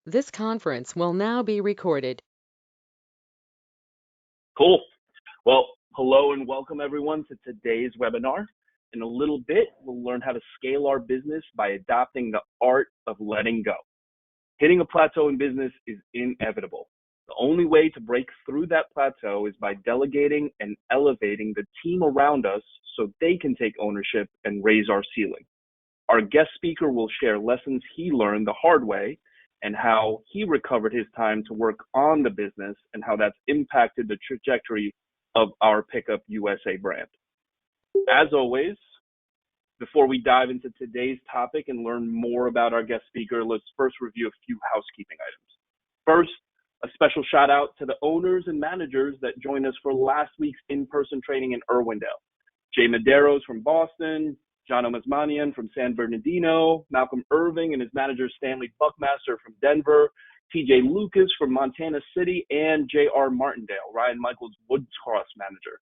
This conference will now be recorded. Cool. Well, hello and welcome everyone to today's webinar. In a little bit, we'll learn how to scale our business by adopting the art of letting go. Hitting a plateau in business is inevitable. The only way to break through that plateau is by delegating and elevating the team around us so they can take ownership and raise our ceiling. Our guest speaker will share lessons he learned the hard way and how he recovered his time to work on the business and how that's impacted the trajectory of our Pickup USA brand. As always, before we dive into today's topic and learn more about our guest speaker, let's first review a few housekeeping items. First, a special shout out to the owners and managers that joined us for last week's in-person training in Irwindale. Jay Medeiros from Boston, John Omasmanian from San Bernardino, Malcolm Irving and his manager Stanley Buckmaster from Denver, TJ Lucas from Montana City, and JR Martindale, Ryan Michaels' Woodcross manager.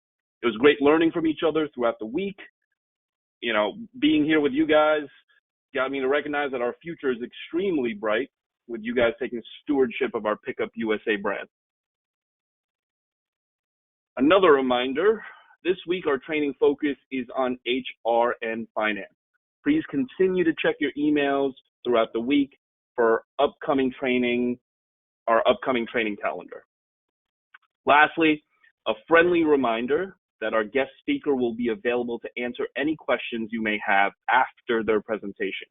It was great learning from each other throughout the week. Being here with you guys got me to recognize that our future is extremely bright with you guys taking stewardship of our Pickup USA brand. Another reminder, this week our training focus is on HR and finance. Please continue to check your emails throughout the week for our upcoming training calendar. Lastly, a friendly reminder that our guest speaker will be available to answer any questions you may have after their presentation.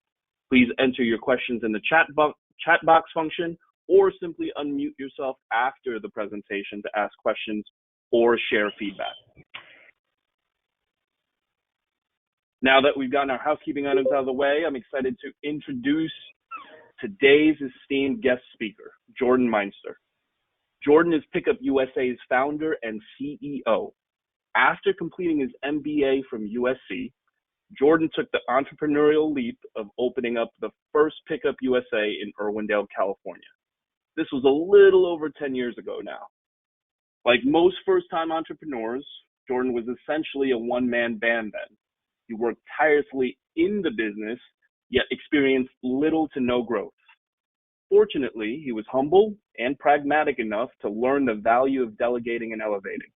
Please enter your questions in the chat box function or simply unmute yourself after the presentation to ask questions or share feedback. Now that we've gotten our housekeeping items out of the way, I'm excited to introduce today's esteemed guest speaker, Jordan Meinster. Jordan is Pickup USA's founder and CEO. After completing his MBA from USC, Jordan took the entrepreneurial leap of opening up the first Pickup USA in Irwindale, California. This was a little over 10 years ago now. Like most first-time entrepreneurs, Jordan was essentially a one-man band then. He worked tirelessly in the business, yet experienced little to no growth. Fortunately, he was humble and pragmatic enough to learn the value of delegating and elevating.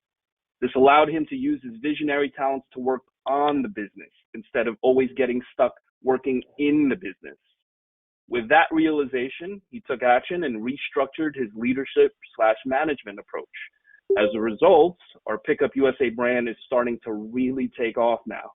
This allowed him to use his visionary talents to work on the business instead of always getting stuck working in the business. With that realization, he took action and restructured his leadership/management approach. As a result, our Pickup USA brand is starting to really take off now.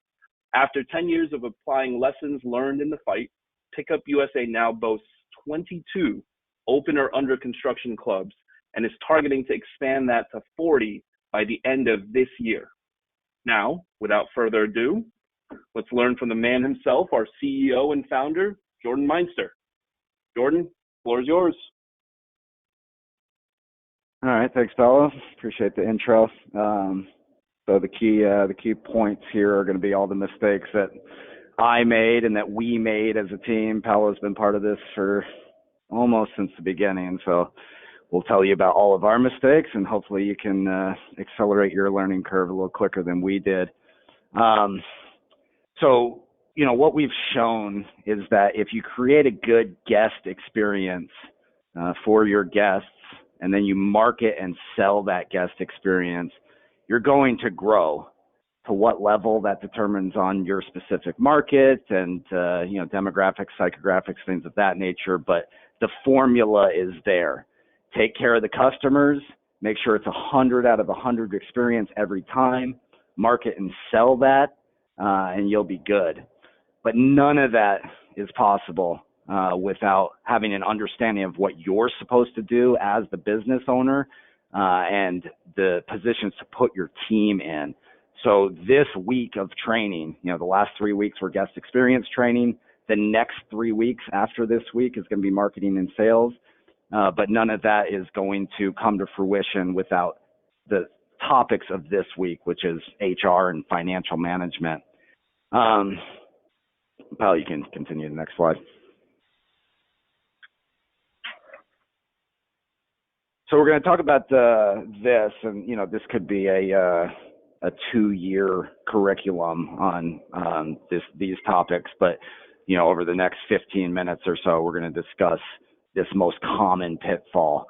After 10 years of applying lessons learned in the fight, Pickup USA now boasts 22 open or under construction clubs and is targeting to expand that to 40 by the end of this year. Now, without further ado, let's learn from the man himself, our CEO and founder, Jordan Meinster. Jordan, the floor is yours. All right, thanks, Paolo. Appreciate the intro. So the key points here are going to be all the mistakes that I made and that we made as a team. Paolo's been part of this for almost since the beginning, so we'll tell you about all of our mistakes, and hopefully you can accelerate your learning curve a little quicker than we did. So, what we've shown is that if you create a good guest experience for your guests, and then you market and sell that guest experience, you're going to grow. To what level, that determines on your specific market and demographics, psychographics, things of that nature, but the formula is there. Take care of the customers, make sure it's 100 out of 100 experience every time, market and sell that, and you'll be good. But none of that is possible without having an understanding of what you're supposed to do as the business owner and the positions to put your team in. So this week of training, the last 3 weeks were guest experience training. The next 3 weeks after this week is going to be marketing and sales. But none of that is going to come to fruition without the topics of this week, which is HR and financial management. Paul, you can continue the next slide. So we're going to talk about this, and this could be a 2-year curriculum on these topics, but over the next 15 minutes or so, we're going to discuss this most common pitfall,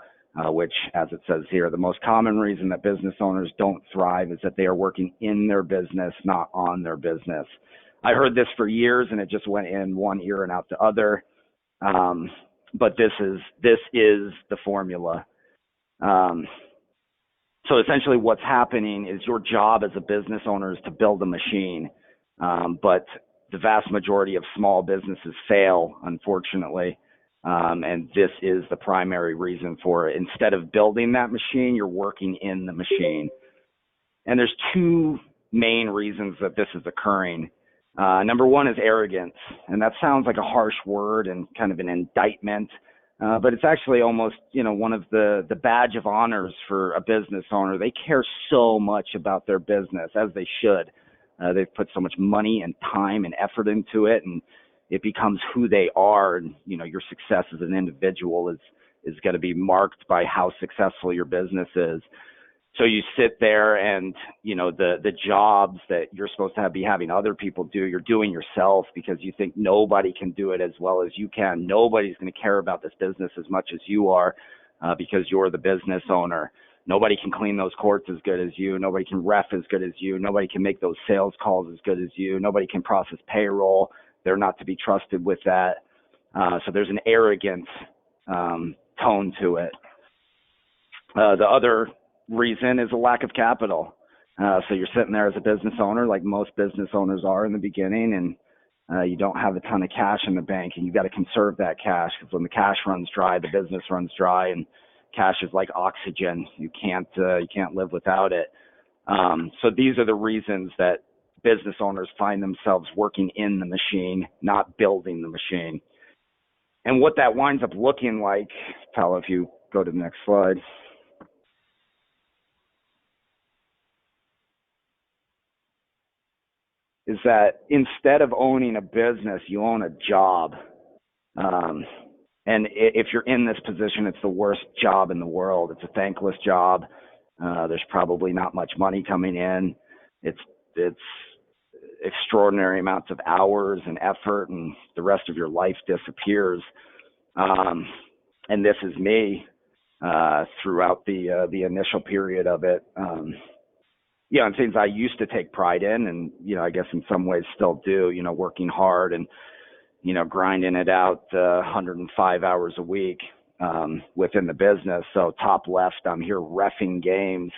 which, as it says here, the most common reason that business owners don't thrive is that they are working in their business, not on their business. I heard this for years, and it just went in one ear and out the other. But this is the formula. So essentially what's happening is your job as a business owner is to build a machine. But the vast majority of small businesses fail, unfortunately. And this is the primary reason for it. Instead of building that machine, you're working in the machine. And there's two main reasons that this is occurring. Number one is arrogance. And that sounds like a harsh word and kind of an indictment. But it's actually almost, one of the badge of honors for a business owner. They care so much about their business, as they should. They've put so much money and time and effort into it, and it becomes who they are. And, your success as an individual is going to be marked by how successful your business is. So you sit there and, the jobs that you're supposed to be having other people do, you're doing yourself because you think nobody can do it as well as you can. Nobody's going to care about this business as much as you are because you're the business owner. Nobody can clean those courts as good as you. Nobody can ref as good as you. Nobody can make those sales calls as good as you. Nobody can process payroll. They're not to be trusted with that. So there's an arrogant tone to it. The other reason is a lack of capital. So you're sitting there as a business owner, like most business owners are in the beginning, and you don't have a ton of cash in the bank, and you got to conserve that cash because when the cash runs dry, the business runs dry, and cash is like oxygen. You can't live without it. So these are the reasons that business owners find themselves working in the machine, not building the machine. And what that winds up looking like, Paolo, if you go to the next slide, is that instead of owning a business, you own a job. And if you're in this position, it's the worst job in the world. It's a thankless job. There's probably not much money coming in. It's extraordinary amounts of hours and effort, and the rest of your life disappears. And this is me throughout the initial period of it. And things I used to take pride in, and I guess in some ways still do. Working hard and grinding it out 105 hours a week within the business. So top left, I'm here reffing games.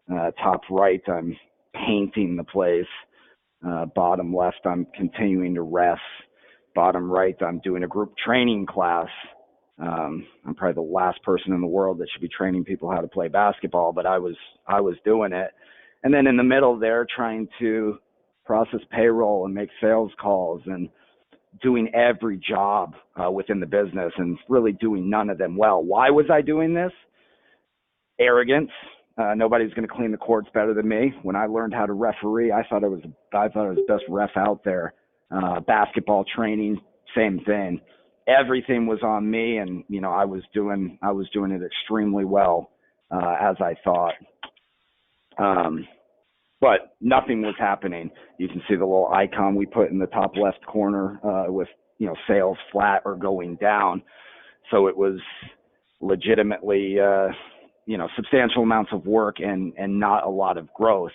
Top right, I'm painting the place. Bottom left, I'm continuing to ref. Bottom right, I'm doing a group training class. I'm probably the last person in the world that should be training people how to play basketball, but I was doing it. And then in the middle there, trying to process payroll and make sales calls and doing every job within the business and really doing none of them well. Why was I doing this? Arrogance. Nobody's going to clean the courts better than me. When I learned how to referee, I thought I was the best ref out there. Basketball training, same thing. Everything was on me, and I was doing it extremely well, as I thought. But nothing was happening. You can see the little icon we put in the top left corner with sales flat or going down. So it was legitimately substantial amounts of work and not a lot of growth.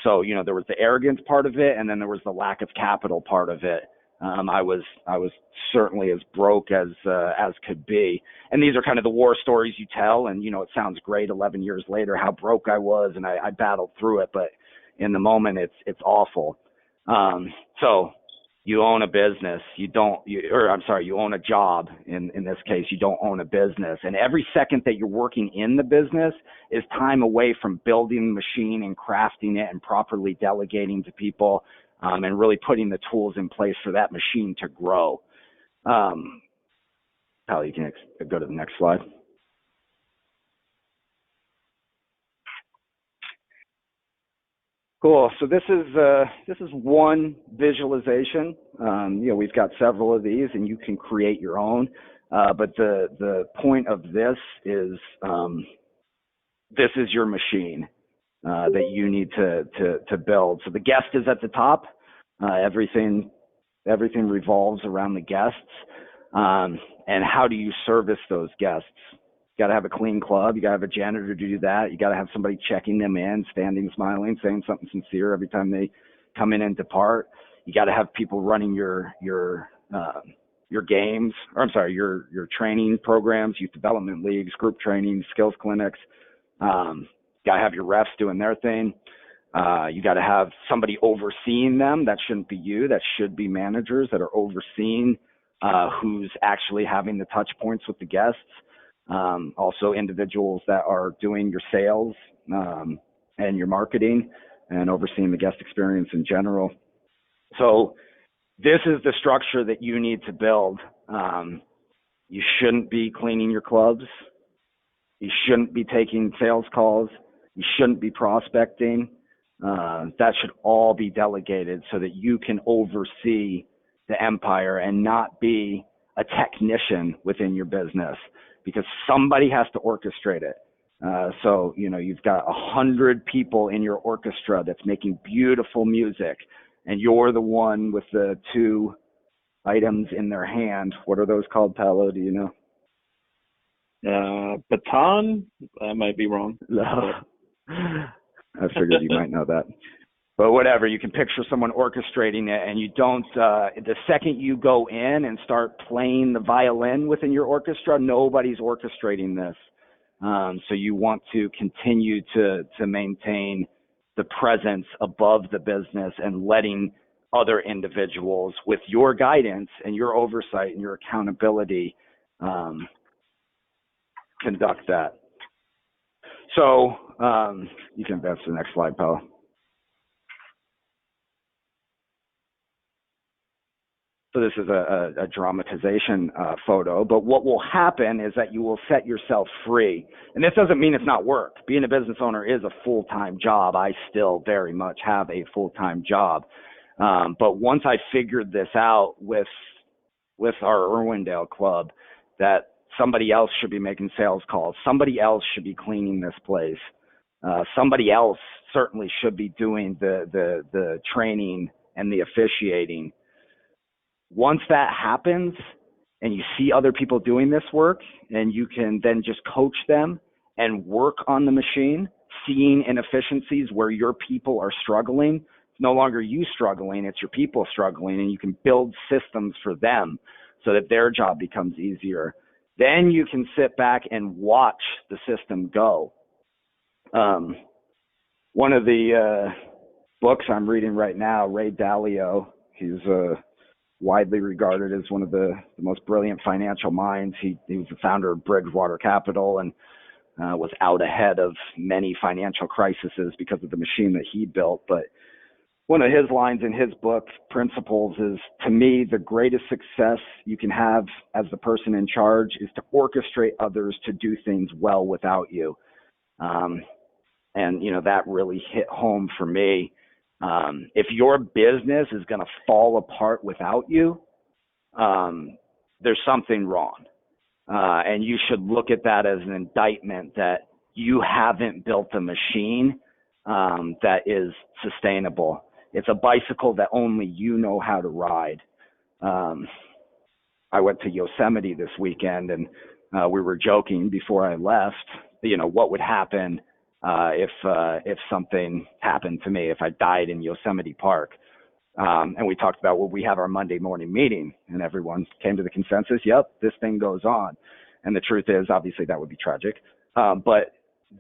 So there was the arrogance part of it, and then there was the lack of capital part of it. I was certainly as broke as could be. And these are kind of the war stories you tell. And, it sounds great 11 years later, how broke I was, and I battled through it. But in the moment, it's awful. So you own a business. You own a job. In this case, you don't own a business. And every second that you're working in the business is time away from building the machine and crafting it and properly delegating to people. And really putting the tools in place for that machine to grow. Pal, you can go to the next slide. Cool. So this is one visualization. We've got several of these, and you can create your own. But the point of this is your machine. That you need to build. So the guest is at the top. Everything revolves around the guests. and how do you service those guests? You got to have a clean club. You got to have a janitor to do that. You got to have somebody checking them in, standing, smiling, saying something sincere every time they come in and depart. You got to have people running your games, or I'm sorry, your training programs, youth development leagues, group training, skills clinics. Got to have your refs doing their thing. You got to have somebody overseeing them. That shouldn't be you. That should be managers that are overseeing who's actually having the touch points with the guests. Also individuals that are doing your sales and your marketing and overseeing the guest experience in general. So this is the structure that you need to build. You shouldn't be cleaning your clubs. You shouldn't be taking sales calls. You shouldn't be prospecting. That should all be delegated so that you can oversee the empire and not be a technician within your business, because somebody has to orchestrate it. So, you've got 100 people in your orchestra that's making beautiful music, and you're the one with the 2 items in their hand. What are those called, Paolo? Do you know? Baton? I might be wrong. No. I figured you might know that. But whatever, you can picture someone orchestrating it, and you don't, the second you go in and start playing the violin within your orchestra, nobody's orchestrating this. So you want to continue to maintain the presence above the business and letting other individuals, with your guidance and your oversight and your accountability, conduct that. So you can advance to the next slide, Paolo. So this is a dramatization photo, but what will happen is that you will set yourself free. And this doesn't mean it's not work. Being a business owner is a full-time job. I still very much have a full-time job. But once I figured this out with our Irwindale club, that somebody else should be making sales calls, somebody else should be cleaning this place, somebody else certainly should be doing the training and the officiating. Once that happens and you see other people doing this work, and you can then just coach them and work on the machine, seeing inefficiencies where your people are struggling. It's no longer you struggling, it's your people struggling, and you can build systems for them so that their job becomes easier. Then you can sit back and watch the system go. One of the books I'm reading right now, Ray Dalio, he's widely regarded as one of the most brilliant financial minds. He was the founder of Bridgewater Capital and was out ahead of many financial crises because of the machine that he built. But one of his lines in his book, Principles, is, to me, the greatest success you can have as the person in charge is to orchestrate others to do things well without you. And, that really hit home for me. If your business is going to fall apart without you, there's something wrong. And you should look at that as an indictment that you haven't built a machine that is sustainable. It's a bicycle that only you know how to ride. I went to Yosemite this weekend, and we were joking before I left, what would happen if something happened to me, if I died in Yosemite Park. And we talked about, we have our Monday morning meeting, and everyone came to the consensus, yep, this thing goes on. And the truth is, obviously, that would be tragic. But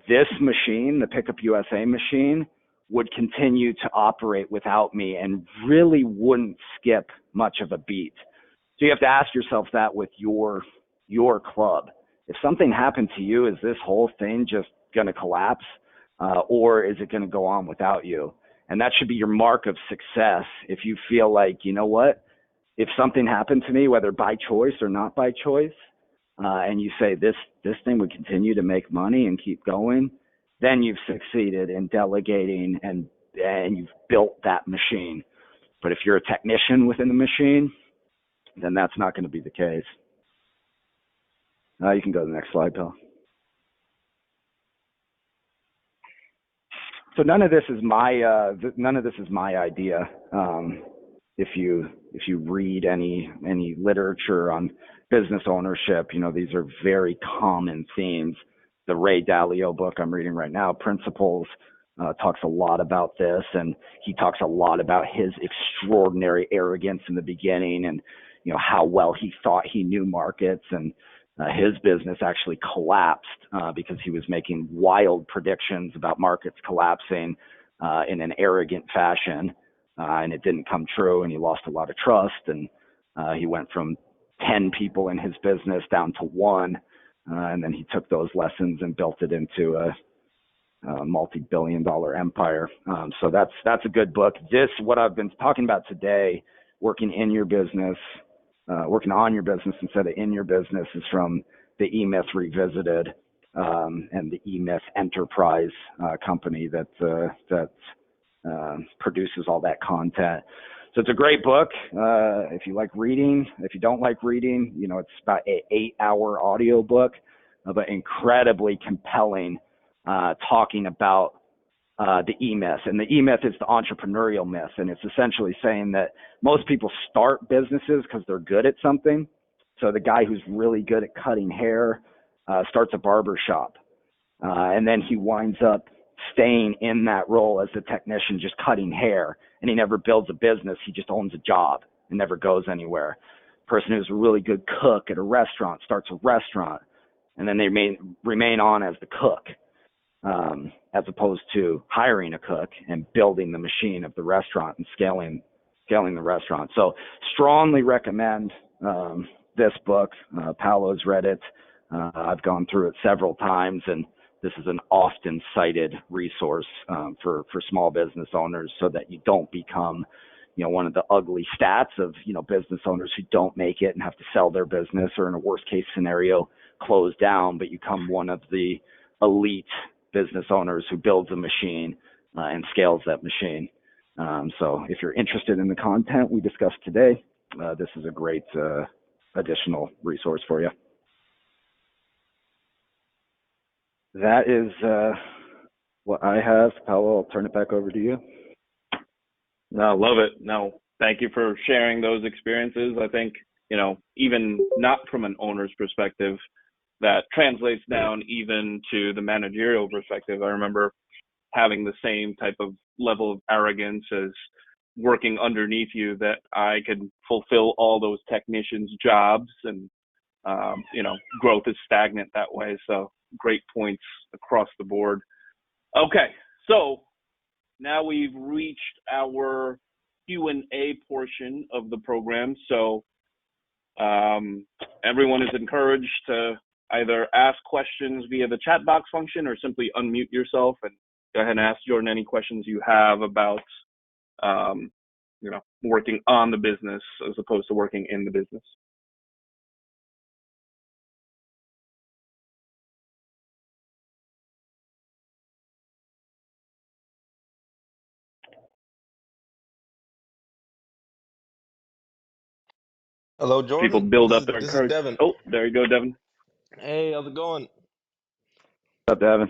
this machine, the Pickup USA machine, would continue to operate without me and really wouldn't skip much of a beat. So you have to ask yourself that with your club. If something happened to you, is this whole thing just going to collapse, or is it going to go on without you? And that should be your mark of success. If you feel like, if something happened to me, whether by choice or not by choice, and you say this thing would continue to make money and keep going, then you've succeeded in delegating and you've built that machine. But if you're a technician within the machine, then that's not going to be the case. You can go to the next slide, Bill. So none of this is my idea. if you read any literature on business ownership, these are very common themes. The Ray Dalio book I'm reading right now, Principles, talks a lot about this, and he talks a lot about his extraordinary arrogance in the beginning, and how well he thought he knew markets, and his business actually collapsed because he was making wild predictions about markets collapsing in an arrogant fashion, and it didn't come true, and he lost a lot of trust, and he went from 10 people in his business down to one, and then he took those lessons and built it into a multi-billion-dollar empire. So that's a good book. What I've been talking about today, working on your business instead of in your business, is from the E-Myth Revisited and the E-Myth Enterprise company that produces all that content. So it's a great book. If you like reading, if you don't like reading, it's about an 8-hour audio book, but incredibly compelling, talking about the E-Myth. And the E-Myth is the entrepreneurial myth. And it's essentially saying that most people start businesses because they're good at something. So the guy who's really good at cutting hair starts a barber shop. And then he winds up staying in that role as a technician, just cutting hair. And he never builds a business. He just owns a job and never goes anywhere. Person who's a really good cook at a restaurant starts a restaurant, and then they remain on as the cook, as opposed to hiring a cook and building the machine of the restaurant and scaling the restaurant. So strongly recommend this book. Paolo's read it. I've gone through it several times, and this is an often cited resource for small business owners, so that you don't become one of the ugly stats of business owners who don't make it and have to sell their business, or in a worst case scenario close down, but you become one of the elite business owners who builds a machine and scales that machine. So if you're interested in the content we discussed today, this is a great additional resource for you. That is what I have. Paolo, I'll turn it back over to you. No, love it. No, thank you for sharing those experiences. I think, even not from an owner's perspective, that translates down even to the managerial perspective. I remember having the same type of level of arrogance as working underneath you, that I could fulfill all those technicians' jobs, and, growth is stagnant that way. So great points across the board. Okay, so now we've reached our Q&A portion of the program. So everyone is encouraged to either ask questions via the chat box function, or simply unmute yourself and go ahead and ask Jordan any questions you have about, working on the business as opposed to working in the business. Hello, Jordan. People build up their This is courage. Devin. Oh, there you go, Devin. Hey, how's it going? What's up, Devin?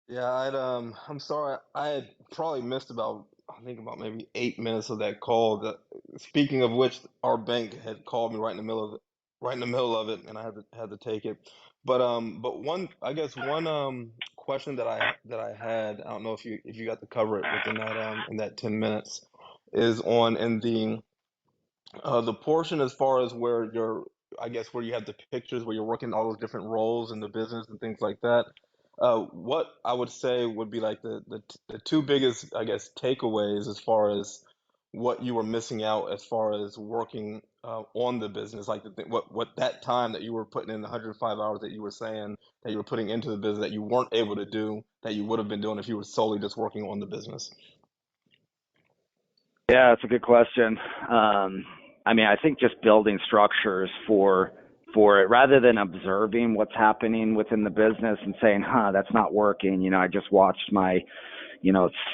Yeah, I'm sorry. I had probably missed about maybe 8 minutes of that call. Speaking of which, our bank had called me right in the middle of it, and I had to take it. But one question that I had, I don't know if you got to cover it within that in that 10 minutes, is on in the portion as far as where where you have the pictures where you're working all those different roles in the business and things like that. What I would say would be like the two biggest, takeaways as far as what you were missing out as far as working on the business, like what that time that you were putting in the 105 hours that you were saying that you were putting into the business that you weren't able to do, that you would have been doing if you were solely just working on the business. Yeah, that's a good question. I think just building structures for it, rather than observing what's happening within the business and saying, that's not working. I just watched my,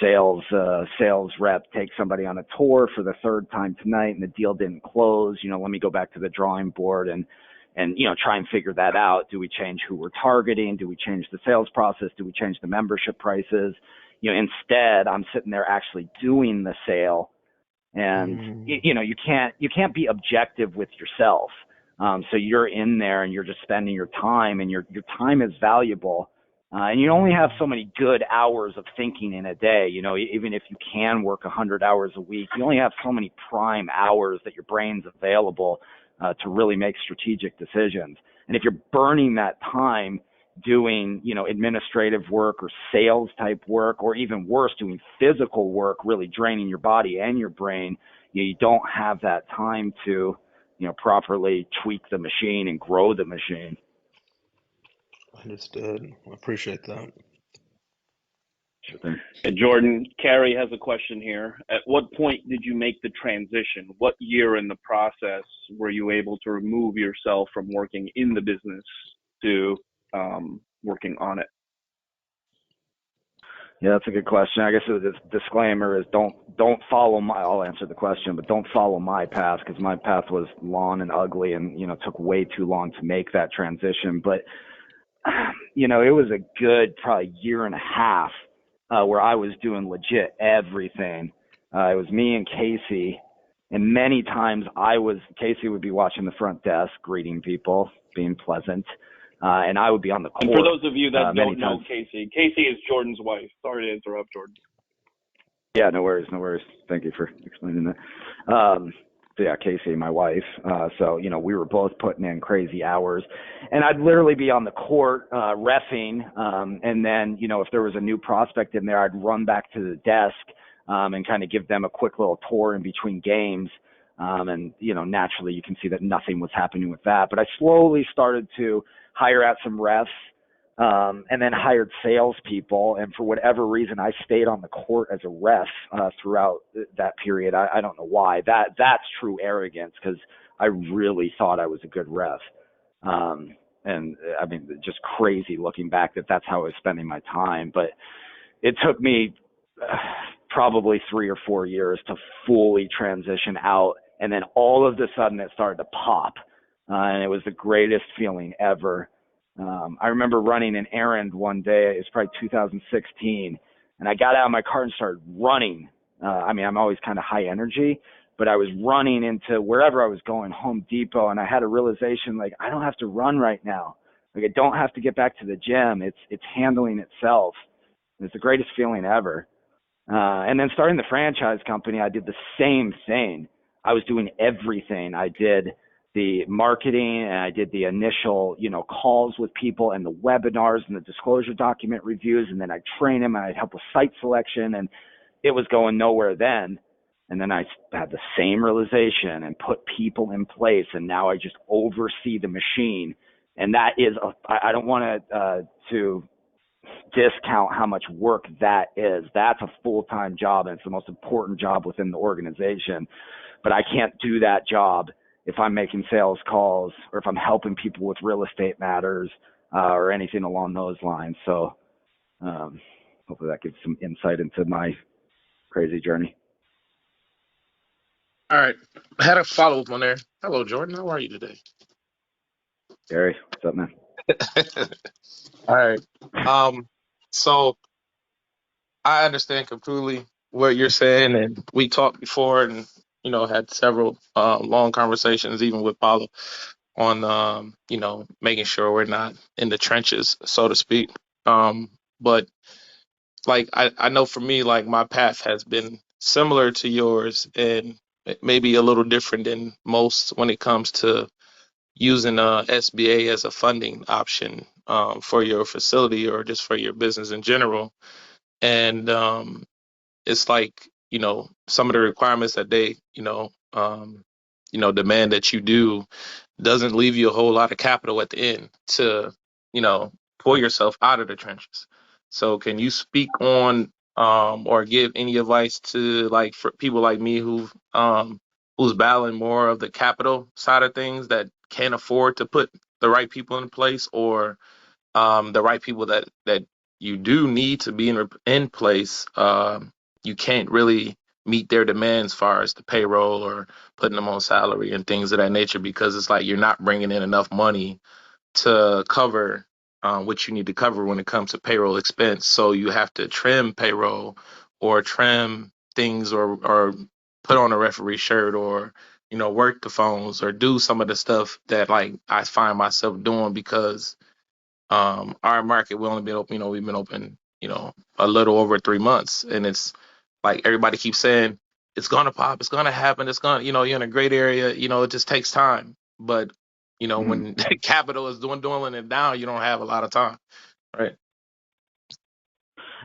sales rep take somebody on a tour for the third time tonight, and the deal didn't close. Let me go back to the drawing board and try and figure that out. Do we change who we're targeting? Do we change the sales process? Do we change the membership prices? Instead, I'm sitting there actually doing the sale, And Mm. you can't be objective with yourself. So you're in there and you're just spending your time, and your time is valuable. And you only have so many good hours of thinking in a day. Even if you can work 100 hours a week, you only have so many prime hours that your brain's available to really make strategic decisions. And if you're burning that time doing, administrative work or sales type work, or even worse, doing physical work, really draining your body and your brain, you don't have that time to, properly tweak the machine and grow the machine. Understood. I appreciate that. Sure thing. And Jordan, Carrie has a question here. At what point did you make the transition? What year in the process were you able to remove yourself from working in the business to working on it? Yeah, that's a good question. I guess the disclaimer is don't follow my. I'll answer the question, but don't follow my path, because my path was long and ugly, and took way too long to make that transition. But it was a good probably year and a half where I was doing legit everything. It was me and Casey, and many times Casey would be watching the front desk, greeting people, being pleasant, and I would be on the court. And for those of you that don't know times. Casey is Jordan's wife. Sorry to interrupt, Jordan. Yeah, no worries. Thank you for explaining that. So yeah, Casey, my wife. So, we were both putting in crazy hours, and I'd literally be on the court, reffing. And then, if there was a new prospect in there, I'd run back to the desk, and kind of give them a quick little tour in between games. And, naturally you can see that nothing was happening with that, but I slowly started to hire out some refs, and then hired salespeople. And for whatever reason, I stayed on the court as a ref throughout that period. I don't know why. That's true arrogance, because I really thought I was a good ref. And I mean, just crazy looking back that's how I was spending my time. But it took me probably 3 or 4 years to fully transition out. And then all of a sudden it started to pop. And it was the greatest feeling ever. I remember running an errand one day. It was probably 2016, and I got out of my car and started running. I'm always kind of high energy, but I was running into wherever I was going, Home Depot, and I had a realization, like, I don't have to run right now. Like, I don't have to get back to the gym. It's handling itself. It's the greatest feeling ever. And then starting the franchise company, I did the same thing. I was doing everything. I did the marketing, and I did the initial, calls with people, and the webinars and the disclosure document reviews. And then I'd train them, and I'd help with site selection, and it was going nowhere then. And then I had the same realization and put people in place. And now I just oversee the machine. And that is, I don't want to discount how much work that is. That's a full-time job, and it's the most important job within the organization. But I can't do that job if I'm making sales calls, or if I'm helping people with real estate matters, or anything along those lines. So hopefully that gives some insight into my crazy journey. All right. I had a follow up on there. Hello, Jordan. How are you today? Gary, what's up, man? All right. So I understand completely what you're saying, and we talked before, and had several long conversations, even with Paulo, on making sure we're not in the trenches, so to speak. But like I know for me, like my path has been similar to yours, and maybe a little different than most when it comes to using SBA as a funding option for your facility or just for your business in general. And it's like, some of the requirements that they, demand that you do doesn't leave you a whole lot of capital at the end to, pull yourself out of the trenches. So can you speak on or give any advice to, like, for people like me who's battling more of the capital side of things, that can't afford to put the right people in place, or the right people that you do need to be in place, you can't really meet their demands as far as the payroll or putting them on salary and things of that nature, because it's like you're not bringing in enough money to cover what you need to cover when it comes to payroll expense. So you have to trim payroll or trim things, or put on a referee shirt or, work the phones or do some of the stuff that like I find myself doing because our market we only been open, we've been open, a little over 3 months, and it's like everybody keeps saying it's gonna pop, it's gonna happen, it's gonna, you're in a great area, it just takes time. But Mhm. when capital is dwindling it down, you don't have a lot of time, right?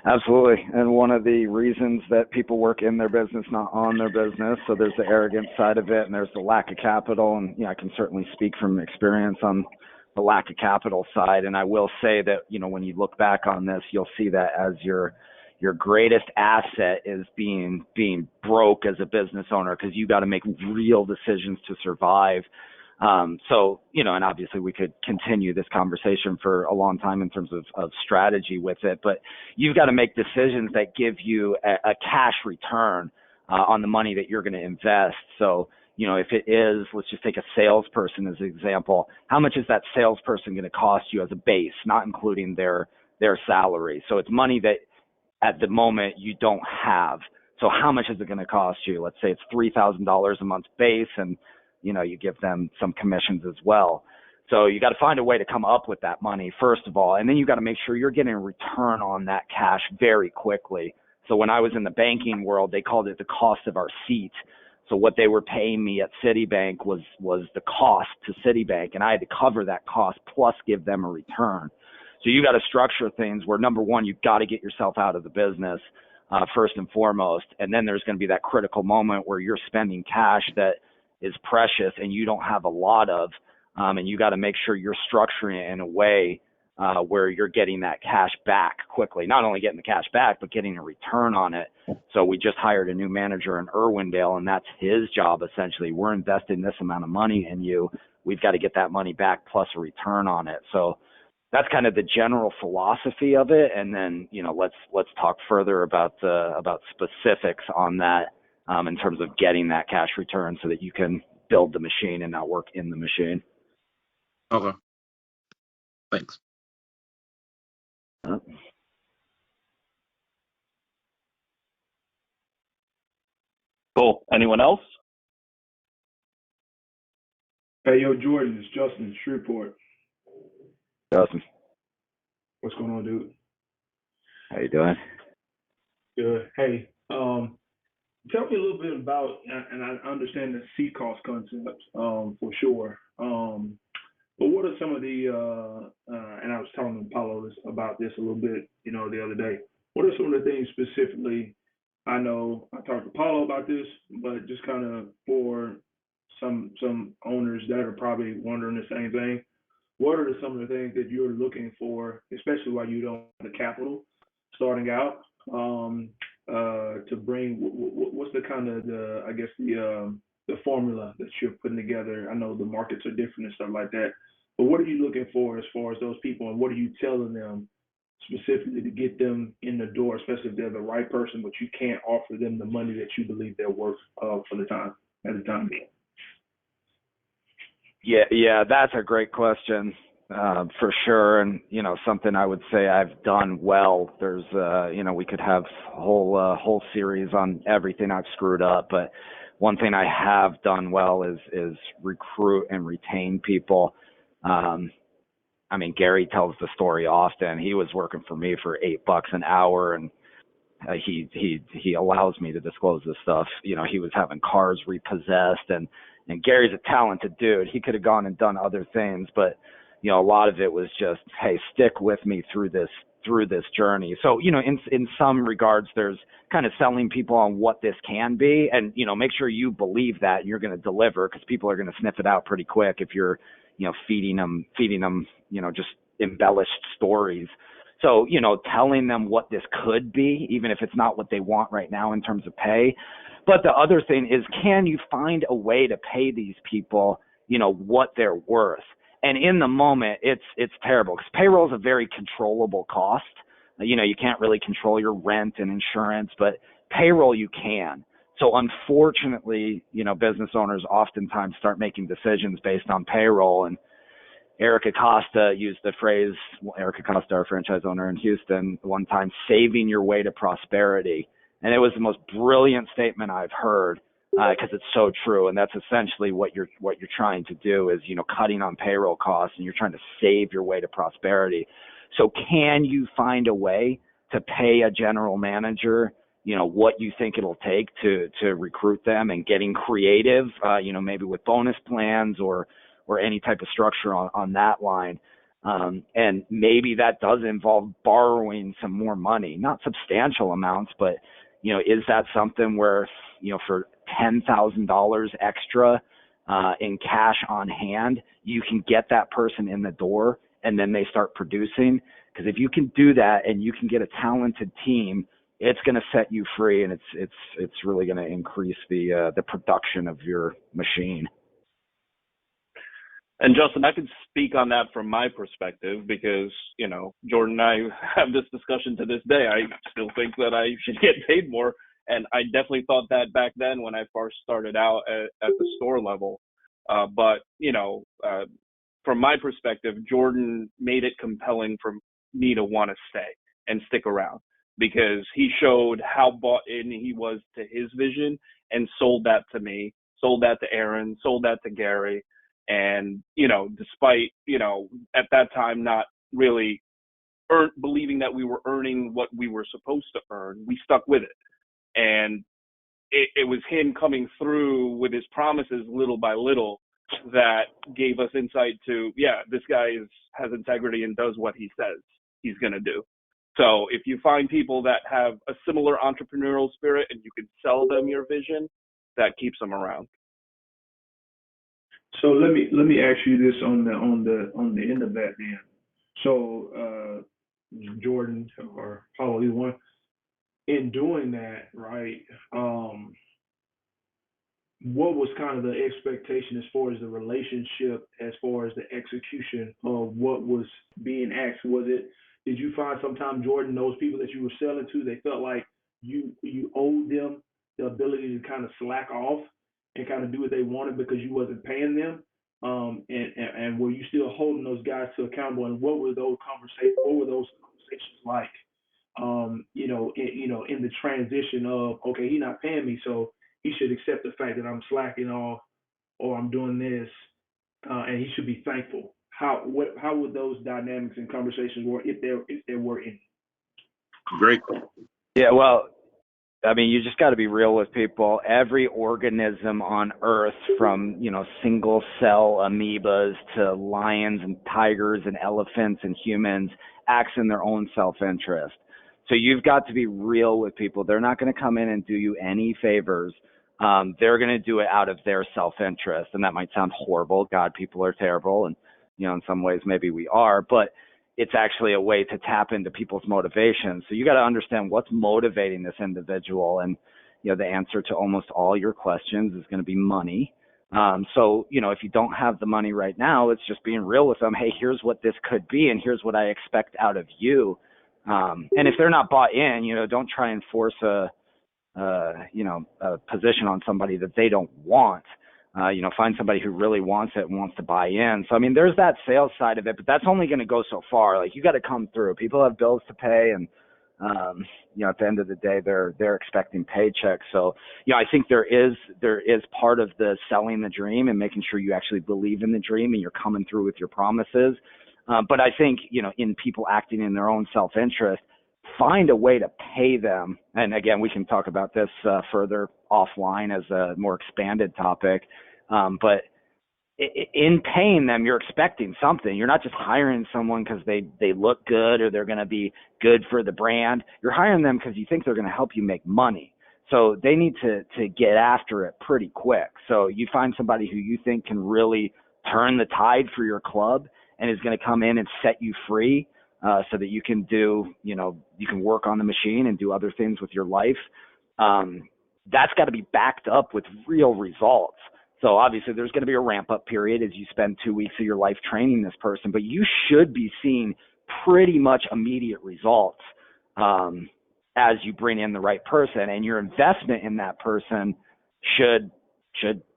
Absolutely. And one of the reasons that people work in their business, not on their business, so there's the arrogant side of it and there's the lack of capital. And I can certainly speak from experience on the lack of capital side. And I will say that, when you look back on this, you'll see that as your greatest asset is being broke as a business owner, because you got to make real decisions to survive. So, and obviously we could continue this conversation for a long time in terms of strategy with it, but you've got to make decisions that give you a cash return on the money that you're going to invest. So, if it is, let's just take a salesperson as an example. How much is that salesperson going to cost you as a base, not including their salary? So it's money that at the moment you don't have. So how much is it going to cost you? Let's say it's $3,000 a month base, and you give them some commissions as well. So you got to find a way to come up with that money first of all, and then you got to make sure you're getting a return on that cash very quickly. So when I was in the banking world, they called it the cost of our seat. So what they were paying me at Citibank was the cost to Citibank, and I had to cover that cost plus give them a return. So you got to structure things where, number one, you've got to get yourself out of the business first and foremost, and then there's going to be that critical moment where you're spending cash that is precious and you don't have a lot of, and you got to make sure you're structuring it in a way where you're getting that cash back quickly. Not only getting the cash back, but getting a return on it. So we just hired a new manager in Irwindale, and that's his job essentially. We're investing this amount of money in you. We've got to get that money back plus a return on it. So that's kind of the general philosophy of it. And then, let's talk further about specifics on that in terms of getting that cash return so that you can build the machine and not work in the machine. Okay, thanks. Cool. Anyone else? Hey, yo, Jordan, it's Justin Shreveport. Justin, What's going on, dude? how you doing? Good. Hey, tell me a little bit about, and I understand the C cost concept, for sure. But what are some of the, and I was telling Paulo about this a little bit, the other day. What are some of the things specifically? I know I talked to Paulo about this, but just kind of for some owners that are probably wondering the same thing. What are some of the things that you're looking for, especially while you don't have the capital starting out, to bring? What's the kind of I guess the formula that you're putting together? I know the markets are different and stuff like that, but what are you looking for as far as those people, and what are you telling them specifically to get them in the door, especially if they're the right person, but you can't offer them the money that you believe they're worth for the time at the time being? Yeah, that's a great question, for sure. And, something I would say I've done well. There's, we could have a whole series on everything I've screwed up, but one thing I have done well is recruit and retain people. Gary tells the story often. He was working for me for $8 an hour, and he allows me to disclose this stuff. He was having cars repossessed, and Gary's a talented dude. He could have gone and done other things, but a lot of it was just, hey, stick with me through this journey. So, in some regards, there's kind of selling people on what this can be, and make sure you believe that and you're going to deliver, because people are going to sniff it out pretty quick if you're feeding them just embellished stories. So, telling them what this could be, even if it's not what they want right now in terms of pay. But the other thing is, can you find a way to pay these people, what they're worth? And in the moment, it's terrible, because payroll is a very controllable cost. You can't really control your rent and insurance, but payroll you can. So unfortunately, business owners oftentimes start making decisions based on payroll. And Eric Acosta used the phrase, Eric Acosta, our franchise owner in Houston, one time, saving your way to prosperity. And it was the most brilliant statement I've heard. because it's so true, and that's essentially what you're trying to do is, cutting on payroll costs, and you're trying to save your way to prosperity. So can you find a way to pay a general manager, what you think it'll take to recruit them, and getting creative, maybe with bonus plans or any type of structure on that line. And maybe that does involve borrowing some more money, not substantial amounts, but, is that something where, for $10,000 extra in cash on hand, you can get that person in the door and then they start producing? Because if you can do that and you can get a talented team, it's going to set you free, and it's really going to increase the production of your machine. And Justin, I could speak on that from my perspective because, Jordan and I have this discussion to this day. I still think that I should get paid more. And I definitely thought that back then when I first started out at the store level. But from my perspective, Jordan made it compelling for me to want to stay and stick around because he showed how bought in he was to his vision and sold that to me, sold that to Aaron, sold that to Gary. And, despite, at that time, not really believing that we were earning what we were supposed to earn, we stuck with it. And it was him coming through with his promises little by little that gave us insight to, this guy has integrity and does what he says he's going to do. So if you find people that have a similar entrepreneurial spirit and you can sell them your vision, that keeps them around. So let me ask you this on the end of that then. So Jordan or Paulo, either one, in doing that, right? What was kind of the expectation as far as the relationship, as far as the execution of what was being asked? Did you find sometimes, Jordan, those people that you were selling to, they felt like you owed them the ability to kind of slack off and kind of do what they wanted because you wasn't paying them? And were you still holding those guys to accountable? And what were those conversations? What were those conversations like? In the transition of, okay, he's not paying me, so he should accept the fact that I'm slacking off or I'm doing this, and he should be thankful. How would those dynamics and conversations work if there were any? Great. Yeah, well, I mean, you just got to be real with people. Every organism on Earth, from, single cell amoebas to lions and tigers and elephants and humans, acts in their own self-interest. So you've got to be real with people. They're not going to come in and do you any favors. They're going to do it out of their self-interest. And that might sound horrible. God, people are terrible. And, in some ways maybe we are. But it's actually a way to tap into people's motivation. So you got to understand what's motivating this individual. And, the answer to almost all your questions is going to be money. So, if you don't have the money right now, it's just being real with them. Hey, here's what this could be, and here's what I expect out of you. And if they're not bought in, don't try and force a position on somebody that they don't want. Find somebody who really wants it and wants to buy in. So, I mean, there's that sales side of it, but that's only going to go so far. Like, you got to come through. People have bills to pay, and, at the end of the day, they're expecting paychecks. So, I think there is part of the selling the dream and making sure you actually believe in the dream and you're coming through with your promises. But I think, in people acting in their own self-interest, find a way to pay them. And again, we can talk about this further offline as a more expanded topic. But in paying them, you're expecting something. You're not just hiring someone because they look good or they're going to be good for the brand. You're hiring them because you think they're going to help you make money. So they need to get after it pretty quick. So you find somebody who you think can really turn the tide for your club and is going to come in and set you free, so that you can you can work on the machine and do other things with your life. That's got to be backed up with real results. So obviously there's going to be a ramp up period as you spend 2 weeks of your life training this person, but you should be seeing pretty much immediate results, as you bring in the right person, and your investment in that person should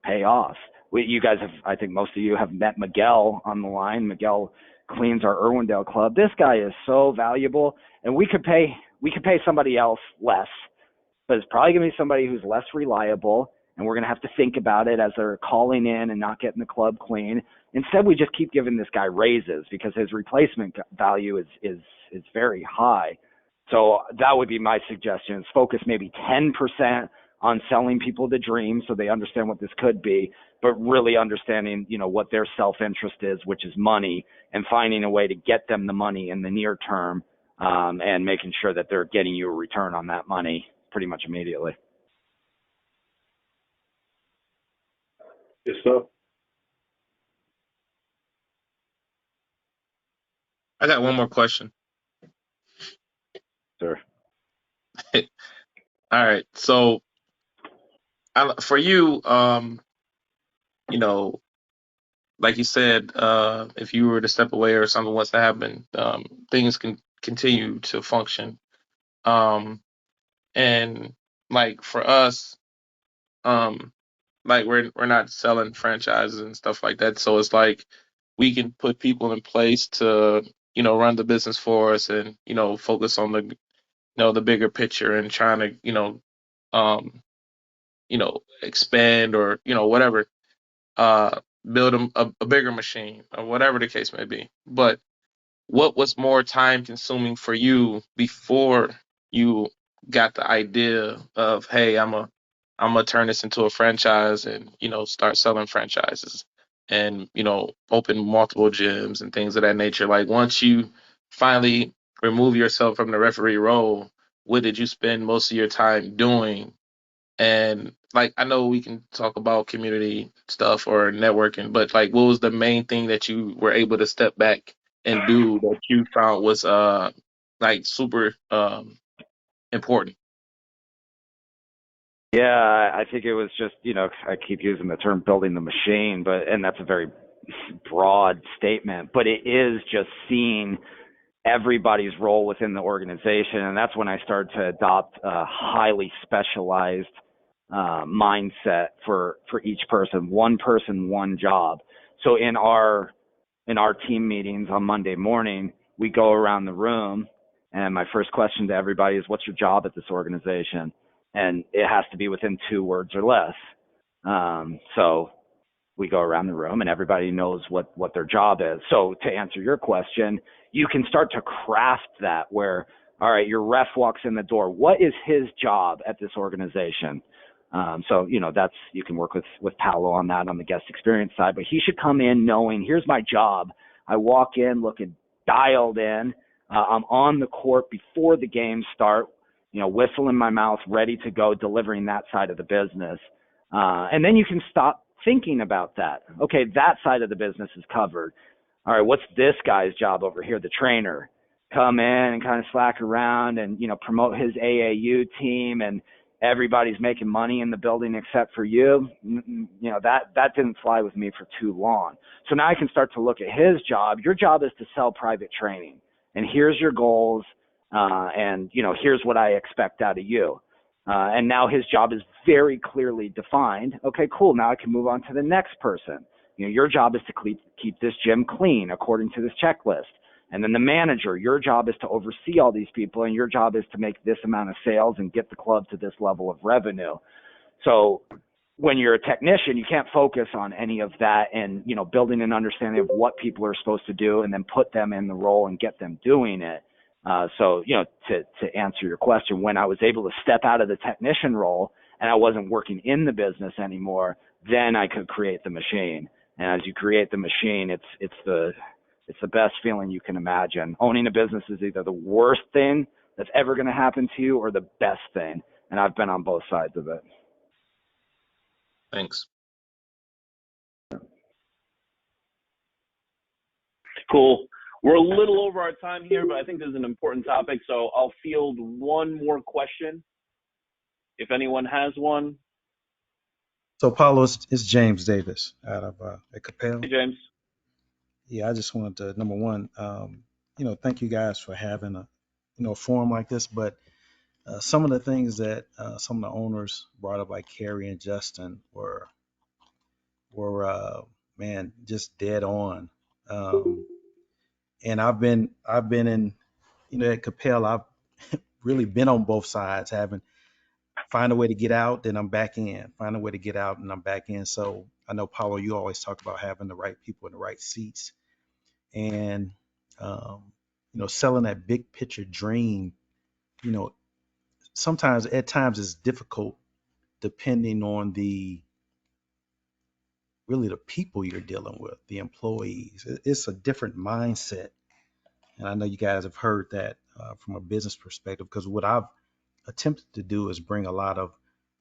pay off. You guys have, I think most of you have met Miguel on the line. Miguel cleans our Irwindale club. This guy is so valuable, and we could pay somebody else less, but it's probably going to be somebody who's less reliable and we're going to have to think about it as they're calling in and not getting the club clean. Instead, we just keep giving this guy raises because his replacement value is very high. So that would be my suggestion, is focus maybe 10% on selling people the dream so they understand what this could be, but really understanding, what their self-interest is, which is money, and finding a way to get them the money in the near term, and making sure that they're getting you a return on that money pretty much immediately. Good stuff. I got one more question. Sure. All right. So for you, like you said, if you were to step away or something was to happen, things can continue to function. And like for us, um, like we're not selling franchises and stuff like that. So it's like we can put people in place to, run the business for us and, focus on the bigger picture and trying to, um, expand or, whatever, uh, build a bigger machine or whatever the case may be. But what was more time consuming for you before you got the idea of, hey, I'm gonna turn this into a franchise and start selling franchises and open multiple gyms and things of that nature. Like once you finally remove yourself from the referee role, what did you spend most of your time doing? And like I know we can talk about community stuff or networking, but like what was the main thing that you were able to step back and do that you found was like super important? Yeah, I think it was just, I keep using the term building the machine, and that's a very broad statement, but it is just seeing everybody's role within the organization. And that's when I started to adopt a highly specialized mindset for each person, one job. So in our team meetings on Monday morning, we go around the room, and my first question to everybody is, what's your job at this organization? And it has to be within 2 words or less. So we go around the room and everybody knows what their job is. So to answer your question, you can start to craft that where, all right, your ref walks in the door. What is his job at this organization? So, that's, you can work with Paolo on that on the guest experience side, but he should come in knowing, here's my job. I walk in looking dialed in. I'm on the court before the games start, whistle in my mouth, ready to go, delivering that side of the business. And then you can stop thinking about that. Okay, that side of the business is covered. All right, what's this guy's job over here, the trainer? Come in and kind of slack around and, promote his AAU team, and everybody's making money in the building except for you. That didn't fly with me for too long. So now I can start to look at his job. Your job is to sell private training, and here's your goals, and, here's what I expect out of you. And now his job is very clearly defined. Okay, cool. Now I can move on to the next person. Your job is to keep this gym clean according to this checklist. And then the manager, your job is to oversee all these people, and your job is to make this amount of sales and get the club to this level of revenue. So when you're a technician, you can't focus on any of that and, building an understanding of what people are supposed to do and then put them in the role and get them doing it. So, to answer your question, when I was able to step out of the technician role and I wasn't working in the business anymore, then I could create the machine. And as you create the machine, it's the best feeling you can imagine. Owning a business is either the worst thing that's ever going to happen to you or the best thing. And I've been on both sides of it. Thanks. Cool. We're a little over our time here, but I think this is an important topic, so I'll field one more question if anyone has one. So, Paulo, it's James Davis out of at Capel. Hey, James. Yeah, I just wanted to, number one, thank you guys for having a forum like this. But some of the things that some of the owners brought up, like Kerry and Justin, were man, just dead on. And I've been in, at Capel, I've really been on both sides, having find a way to get out, then I'm back in. Find a way to get out, and I'm back in. So I know, Paulo, you always talk about having the right people in the right seats, and um, selling that big picture dream. You know, sometimes at times it's difficult depending on the people you're dealing with, the employees. It's a different mindset, and I know you guys have heard that from a business perspective. Because what I've attempted to do is bring a lot of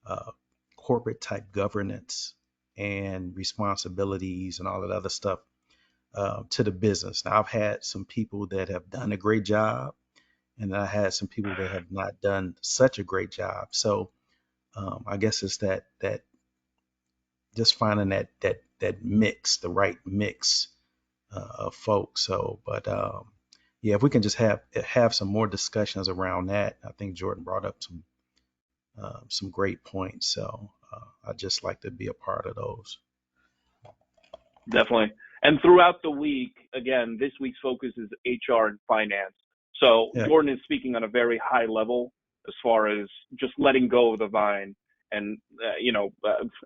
uh, corporate type governance and responsibilities and all that other stuff to the business. Now, I've had some people that have done a great job, and I had some people that have not done such a great job. So I guess it's that just finding that mix, the right mix of folks. So, but yeah, if we can just have some more discussions around that. I think Jordan brought up some great points. So I'd just like to be a part of those. Definitely. And throughout the week, again, this week's focus is HR and finance. So Yeah. Jordan is speaking on a very high level as far as just letting go of the vine and,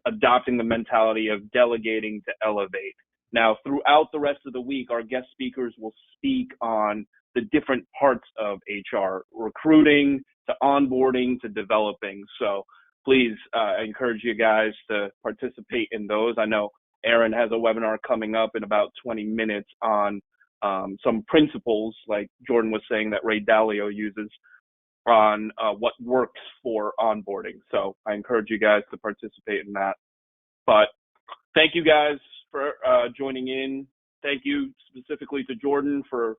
adopting the mentality of delegating to elevate. Now, throughout the rest of the week, our guest speakers will speak on the different parts of HR, recruiting to onboarding to developing. So please, I encourage you guys to participate in those. I know Aaron has a webinar coming up in about 20 minutes on some principles, like Jordan was saying, that Ray Dalio uses on what works for onboarding. So I encourage you guys to participate in that. But thank you guys for joining in. Thank you specifically to Jordan for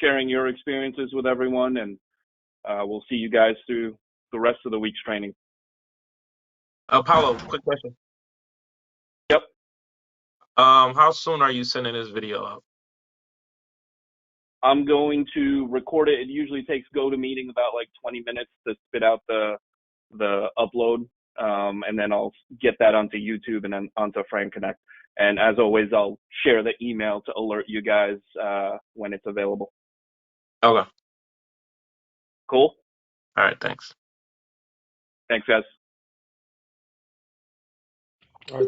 sharing your experiences with everyone. And we'll see you guys through the rest of the week's training. Paulo, quick question. Yep. How soon are you sending this video out? I'm going to record it. It usually takes GoToMeeting about like 20 minutes to spit out the upload, and then I'll get that onto YouTube and then onto Frame Connect. And as always, I'll share the email to alert you guys when it's available. Okay. Cool. All right. Thanks. Thanks, guys.